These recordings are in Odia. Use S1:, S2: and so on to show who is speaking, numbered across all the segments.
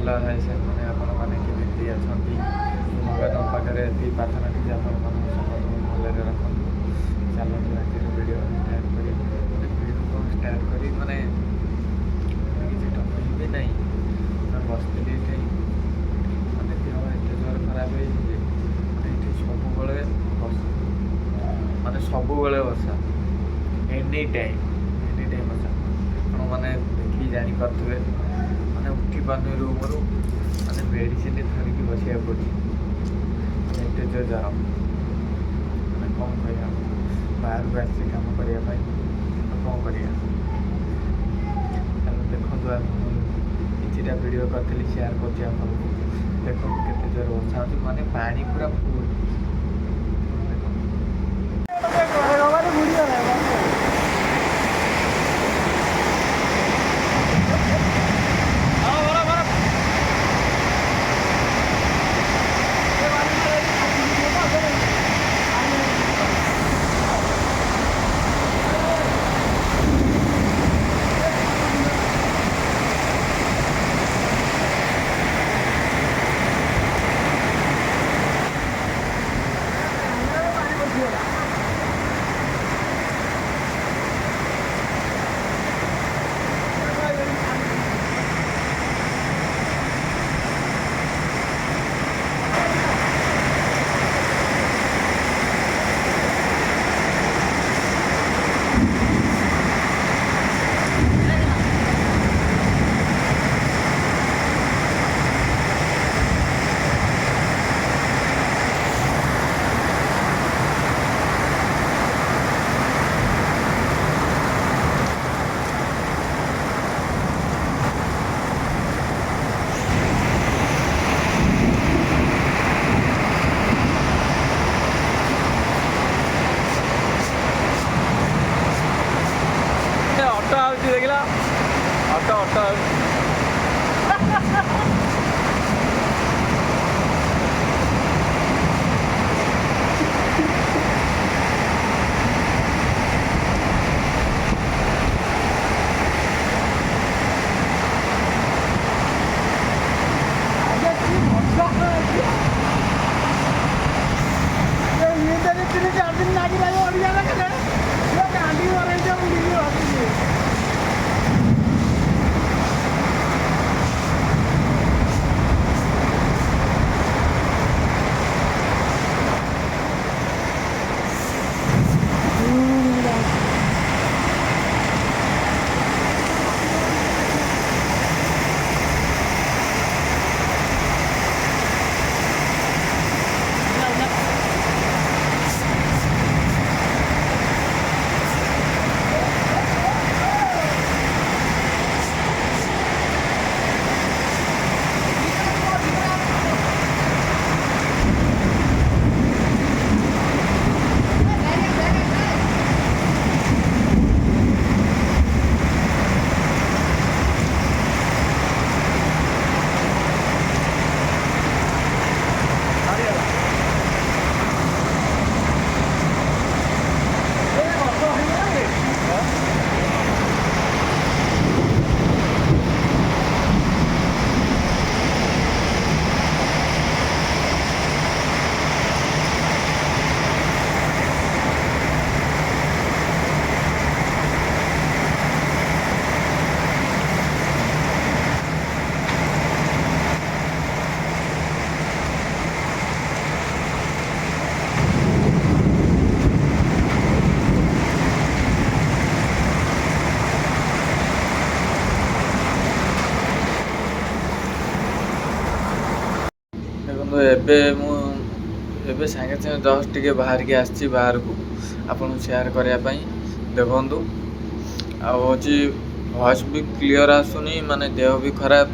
S1: ହ୍ୟାଲୋ ହାଇ ସାଙ୍ଗମାନେ ଆପଣମାନେ କେମିତି ଅଛନ୍ତି? ଭଗବାନଙ୍କ ପାଖରେ ଏତିକି ପ୍ରାର୍ଥନା କି ଆପଣମାନଙ୍କୁ ସମସ୍ତଙ୍କୁ ଭଲରେ ରଖନ୍ତୁ। ଚାଲନ୍ତୁ ଆଜିର ଭିଡ଼ିଓ ଷ୍ଟାର୍ଟ କରି ଭିଡ଼ିଓ କ'ଣ ଷ୍ଟାର୍ଟ କରି କିଛି ଟପିକ୍ ବି ନାହିଁ। ମୁଁ ବସିଥିଲି ଏଠି ଦେହ ଏତେ ଜୋର ଖରାପ ହେଇଛି ଯେ ଏଠି ସବୁବେଳେ ବର୍ଷା ସବୁବେଳେ ବର୍ଷା ଏନି ଟାଇମ୍ ବର୍ଷା। ଆପଣମାନେ ଦେଖିକି ଜାଣିପାରୁଥିବେ ଉଠି ପାରୁନି ରୁମ୍ରୁ ମେଡ଼ିସିନ ଧରିକି ବସିବାକୁ ପଡ଼ୁଛି ଏତେ ଜୋର ଜ୍ୱର। କ'ଣ କରିବା ବାହାରକୁ ଆସିଛି କାମ କରିବା ପାଇଁ କ'ଣ କରିବା। ତାହେଲେ ଦେଖନ୍ତୁ କିଛିଟା ଭିଡ଼ିଓ କରିଥିଲି ସେୟାର କରୁଛି ଆପଣଙ୍କୁ। ଦେଖନ୍ତୁ କେତେ ଜୋର ବର୍ଷା ହେଉଛି ପାଣି ପୁରା ଫୁଲ୍। ଦେଖିଲା ଅଟୋ ଦେଖନ୍ତୁ ଏବେ ସାଙ୍ଗେ ଜଷ୍ଟ ଟିକେ ବାହାରିକି ଆସିଛି ବାହାରକୁ ଆପଣଙ୍କୁ ସେୟାର କରିବା ପାଇଁ। ଦେଖନ୍ତୁ ଆଉ ଭଏସ୍ ବି କ୍ଲିଅର୍ ଆସୁନି, ଦେହ ବି ଖରାପ।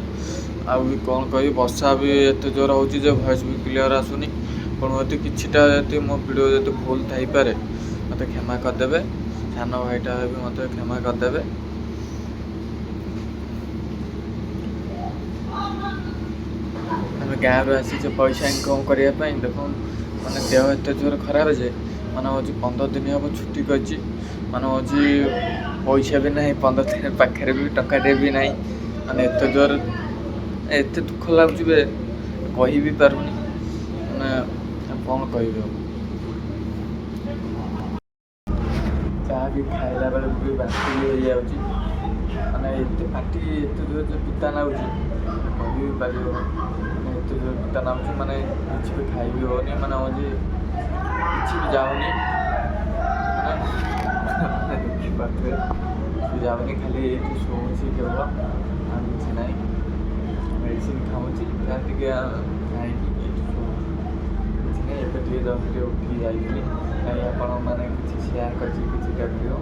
S1: ଆଉ ବି କ'ଣ କହିବି, ବର୍ଷା ବି ଏତେ ଜୋର ହେଉଛି ଯେ ଭଏସ୍ ବି କ୍ଲିଅର୍ ଆସୁନି। ଆପଣ ଯଦି କିଛିଟା ମୋ ଭିଡ଼ିଓ ଯଦି ଭୁଲ ଥାଇପାରେ ମୋତେ କ୍ଷମା କରିଦେବେ। ସାନ ଭାଇଟା ବି ମୋତେ କ୍ଷମା କରିଦେବେ। ଆମେ ଗାଁରୁ ଆସିଛେ ପଇସା ଇନକମ୍ କରିବା ପାଇଁ। ଦେଖନ୍ତୁ ଦେହ ଏତେ ଜୋର ଖରାପ ଯେ 15 ଦିନ ହେବ ଛୁଟି କରିଛି। ପଇସା ବି ନାହିଁ, 15 ଦିନ ପାଖରେ ବି ଟଙ୍କାଟେ ବି ନାହିଁ। ଏତେ ଜୋର ଏତେ ଦୁଃଖ ଲାଗୁଛି ବେ କହି ବି ପାରୁନି ମାନେ କ'ଣ କହିବି ଆଉ। ଯାହା ବି ଖାଇଲା ବେଳକୁ ବି ବାନ୍ତି ହେଇଯାଉଛି ମାନେ ଏତେ ପାଟି ଏତେ ଜୋର ପିତା ଲାଗୁଛି କହି ବି ପାରିବ ମାନେ ଏତେ ଜୋର ପିତା ଲାଗୁଛି ମାନେ କିଛି ବି ଖାଇ ବି ହେଉନି ମାନେ ହେଉଛି କିଛି ବି ଯାଉନି ମାନେ ଦେଖିପାରୁଥିବେ କିଛି ଯାଉନି ଖାଲି ଏଇଠି ଶୋଉଛି କେବଳ ଆଉ କିଛି ନାହିଁ। ମେଡ଼ିସିନ ଖାଉଛି ଯାହା ଟିକେ ଖାଇକି ଏଇଠି ଶୋଉଛି କିଛି ନାହିଁ। ଏବେ ଟିକେ ଜଷ୍ଟ ଟିକେ ଉଠିକି ଯାଇଥିଲି କାହିଁ ଆପଣ ମାନେ କିଛି ସେୟାର କରିଛି କିଛିଟା ଭିଡ଼ିଓ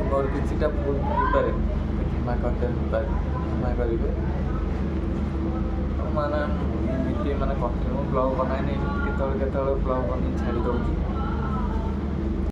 S1: ମୋର କିଛିଟା ଭୁଲ ହେଇପାରେ କ୍ଷମା କରିଦେବେ କ୍ଷମା କରିବେ ମାନେ ଏମିତି ମାନେ କଣ୍ଟିନ୍ୟୁ ବ୍ଲଗ୍ ବନାଏନି ଏମିତି କେତେବେଳେ ବ୍ଲଗ୍ ବନେଇ ଛାଡ଼ି ଦେଉଛି।